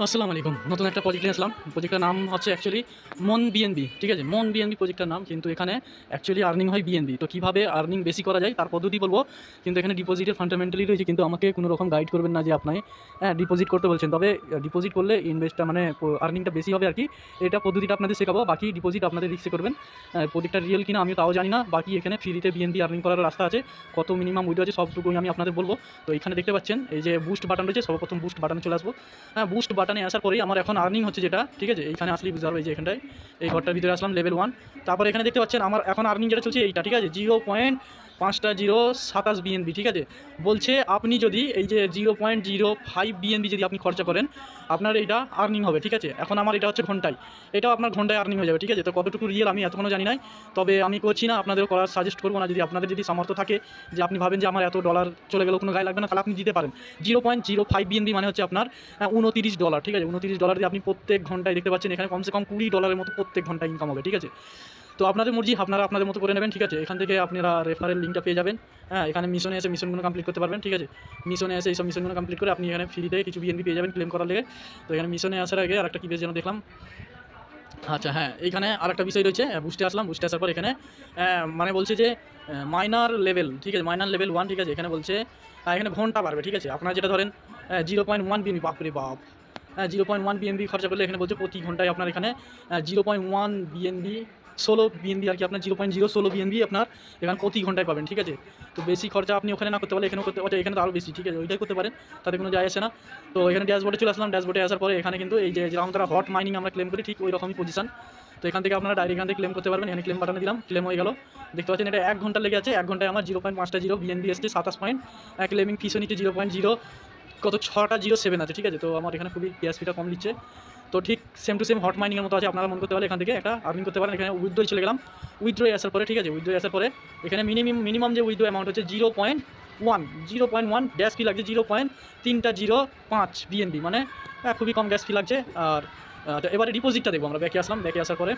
আসসালামু আলাইকুম। নতুন একটা প্রজেক্ট নিয়ে আসলাম। প্রজেক্টটার নাম হচ্ছে অ্যাকচুয়ালি মন বিএনবি। ঠিক আছে? মন বিএনবি প্রজেক্টটার নাম। কিন্তু এখানে অ্যাকচুয়ালি আর্নিং হয় বিএনবি। তো কীভাবে আর্নিং বেশি করা যায় তার পদ্ধতি বলবো। কিন্তু এখানে ডিপোজিটের ফান্ডামেন্টালি রয়েছে, কিন্তু আমাকে কোনো রকম গাইড করবেন না যে আপনি ডিপোজিট করতে বলছেন। তবে ডিপোজিট করলে ইনভেস্টটা মানে আর্নিংটা বেশি হবে আরকি। এটা পদ্ধতিটা আপনাদের শেখাবো। বাকি ডিপোজিট আপনাদের রিস্কে করবেন। প্রজেক্টটা রিয়েল কিনা আমি তাও জানি না। বাকি এখানে ফ্রিতে বিএনবি আর্নিং করার রাস্তা আছে। কত মিনিমাম উইথড্র আছে সবটুকুই আমি আপনাদের বলবো। তো এখানে দেখতে পাচ্ছেন এই যে বুস্ট বাটন রয়েছে, সর্বপ্রথম বুস্ট বাটনে চলে আসবো। বুস্ট বাটনে আসার পরেই আমার এখন আর্নিং হচ্ছে যেটা, ঠিক আছে? এইখানে আসলেই বুঝতে পারবে, এই যে এখানটায় এই ঘরটার ভিতরে আসলাম লেভেল 1। তারপরে এখানে দেখতে পাচ্ছেন আমার এখন আর্নিং যেটা চলছে এইটা, ঠিক আছে? 0.527 বিএনবি, ঠিক আছে? বলছে আপনি যদি এই যে 0.05 বিএনবি যদি আপনি খরচা করেন আপনার এইটা আর্নিং হবে, ঠিক আছে? এখন আমার এটা হচ্ছে ঘন্টায়, এটাও আপনার ঘন্টায় আর্নিং হয়ে যাবে, ঠিক আছে? তো কতটুকু রিয়েল আমি এতক্ষণও জানি নাই, তবে আমি করছি না, আপনাদেরও করার সাজেস্ট করবো না। যদি আপনাদের যদি সামর্থ্য থাকে যে আপনি ভাবেন যে আমার এত ডলার চলে গেলেও কোনো গায়ে লাগবে না, তাহলে আপনি দিতে পারেন। 0.05 বিএনবি মানে হচ্ছে আপনার $29, ঠিক আছে? $29 দিয়ে আপনি প্রত্যেক ঘন্টায় দেখতে পাচ্ছেন এখানে কমসে কম $20 মতো প্রত্যেক ঘন্টায় ইনকাম হবে, ঠিক আছে? তো আপনাদের মর্জি, আপনারা আপনাদের মতো করে নেবেন, ঠিক আছে? এখান থেকে আপনারা রেফারেল লিঙ্কটা পেয়ে যাবেন। এখানে মিশনে এসে মিশনগুলো কমপ্লিট করতে পারবেন, ঠিক আছে? মিশনে এসে এইসব মিশনগুলো কমপ্লিট করে আপনি এখানে ফ্রিতে কিছু বিএনপি পেয়ে যাবেন ক্লেম করার লেগে। তো এখানে মিশনে আসার আগে আরেকটা কি বেশ যেন দেখলাম। আচ্ছা হ্যাঁ, এইখানে আরেকটা বিষয় রয়েছে। বুস্টে আসলাম, বুস্টে আসার পর এখানে মানে বলছে যে মাইনার লেভেল, ঠিক আছে? মাইনার লেভেল 1, ঠিক আছে? এখানে বলছে এখানে ঘন্টা বাড়বে, ঠিক আছে? আপনারা যেটা ধরেন 0.1 বিএনবি, বাপরে বাপ! 0.1 বিএনবি খরচা করলে এখানে বলছে প্রতি ঘন্টায় আপনার এখানে 0.1 বিএনবি, 16 বিএনবি আর কি, আপনার 0.016 বিএনবি আপনার এখানে প্রতি ঘন্টায় পাবেন, ঠিক আছে? তো বেশি খরচা আপনি ওখানে না করতে পারলে এখানেও করতে পারেন, এখানে তো আরও বেশি, ঠিক আছে? ওইটাই করতে পারেন, তাতে কোনো যায় আসে না। তো এখানে ড্যাশবোর্ডে চলে আসলাম। ড্যাশবোর্ডে আসার পরে এখানে কিন্তু এই যে যেরকম তারা হট মাইনিং আমরা ক্লেম করি ঠিক ওই রকমই পজিশন। তো এখান থেকে আপনারা ডাইরেক্ট এখান থেকে ক্লেম করতে পারবেন। এখানে ক্লেম বাটনে দিলাম, ক্লেম হয়ে গেল। দেখতে পাচ্ছেন এটা 1 ঘন্টা লেগে আছে। 1 ঘন্টায় আমার 0.50 বিএনবি এসছে, 27 পয়েন্ট। ক্লেমিং ফিসও নিচ্ছে 0.0 কত 6টা 07 আছে, ঠিক আছে? তো আমার এখানে খুবই গ্যাস ফিটা কম দিচ্ছে। তো ঠিক সেম টু সেম হট মাইনিংয়ের মতো আছে। আপনারা মনে করতে পারলে এখান থেকে একটা আর্নিং করতে পারেন। এখানে উইথড্রয় চলে গেলাম। উইথড্রয় আসার পরে, ঠিক আছে? উইথড্রয় আসার পরে এখানে মিনিমাম যে উইথড্র অ্যামাউন্ট হচ্ছে 0.1 গ্যাস ফি লাগছে 0.305 বিএনবি, মানে খুবই কম গ্যাস ফি লাগছে। আর তো এবারে ডিপোজিটটা দেখবো আমরা। ব্যাকে আসলাম, ব্যাকে আসার পরে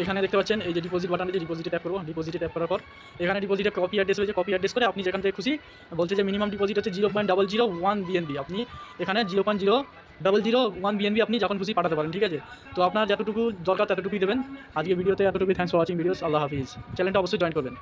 এখানে দেখতে পাচ্ছেন এই যে ডিপোজিট বাটন, যে ডিপোজিটে ট্যাপ করবো। ডিপোজিটে ট্যাপ করার পর এখানে ডিপোজিটে কপি অ্যাড্রেস রয়েছে। কপি অ্যাড্রেস করে আপনি যেখান থেকে খুশি, বলছে যে মিনিমাম ডিপোজিট হচ্ছে 0.001 বিএনবি। আপনি এখানে 0.001 বিএনবি আপনি যখন খুশি পাঠাতে পারেন, ঠিক আছে? তো আপনার যতটুকু দরকার ততটুকুই দেবেন। আজকে ভিডিওতে এতটুকুই। Thanks for watching videos. Allah হাফিজ। চ্যানেলটা অবশ্যই জয়েন করবেন।